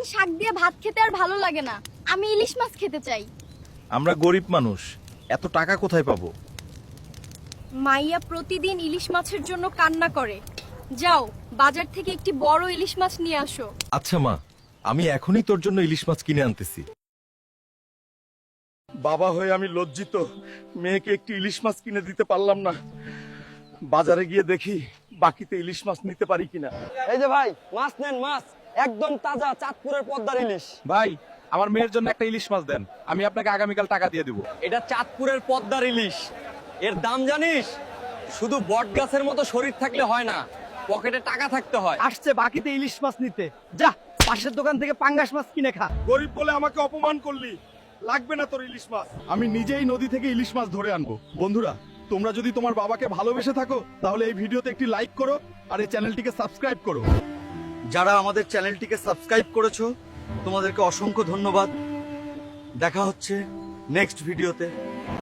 শাক দিয়ে ভাত খেতে আর ভালো লাগে না, আমি ইলিশ মাছ খেতে চাই। আমরা গরিব মানুষ, এত টাকা কোথায় পাবো? মাইয়া প্রতিদিন ইলিশ মাছের জন্য কান্না করে। যাও বাজার থেকে একটি বড় ইলিশ মাছ নিয়ে আসো। আচ্ছা মা, আমি এখনই তোর জন্য ইলিশ মাছ কিনে আনতেছি। বাবা হয়ে আমি লজ্জিত, মেয়েকে একটি ইলিশ মাছ কিনে দিতে পারলাম না। বাজারে গিয়ে দেখি বাকিতে ইলিশ মাছ নিতে পারি কিনা। এই যে ভাই, মাছ নেন, মাছ একদম তাজা, চাঁদপুরের পদ্মার ইলিশ। ভাই, আমার মেয়ের জন্য একটা ইলিশ মাছ দেন, আমি আপনাকে আগামীকাল টাকা দিয়ে দিব। এটা চাঁদপুরের পদ্মার ইলিশ, এর দাম জানিস? শুধু বট গাছের মতো শরীর থাকলে হয় না, পকেটে টাকা থাকতে হয়। আসছে বাকিতে ইলিশ মাছ নিতে, যা পাশের দোকান থেকে পাঙ্গাস মাছ কিনে খা। গরিব বলে আমাকে অপমান করলি, লাগবে না তোর ইলিশ মাছ। আমি নিজেই নদী থেকে ইলিশ মাছ ধরে আনবো। বন্ধুরা, তোমরা যদি তোমার বাবাকে ভালোবেসে থাকো তাহলে এই ভিডিওতে একটি লাইক করো আর এই চ্যানেলটিকে সাবস্ক্রাইব করো। যারা আমাদের চ্যানেলটিকে সাবস্ক্রাইব করেছো তোমাদেরকে অসংখ্য ধন্যবাদ। দেখা হচ্ছে নেক্সট ভিডিওতে।